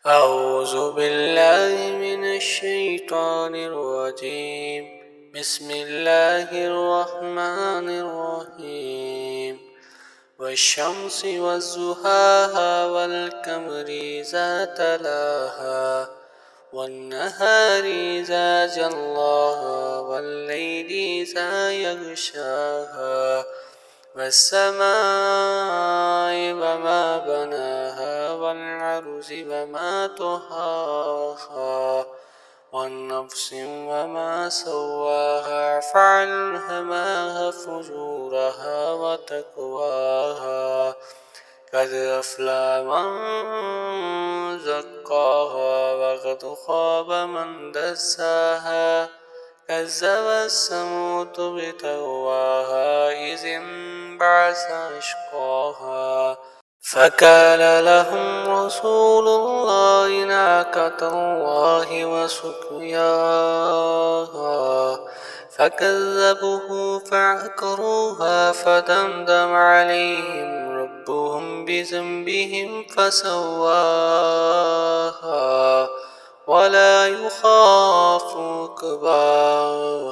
أعوذ بالله من الشيطان الرجيم. بسم الله الرحمن الرحيم. والشمس وضحاها والقمر إذا تلاها والنهار إذا جلاها والليل إذا يغشاها والسماء وما بناها والأرض وما طحاها والنفس وما سواها فألهمها فجورها وتقواها قد أفلح من زكاها وقد خاب من دساها كذبت ثمود بتقواها إذ انبعث أشقاها فقال لهم رسول الله ناقة الله وسقياها فكذبوه فعقروها فدمدم عليهم ربهم بذنبهم فسواها ولا يخاف عقباها.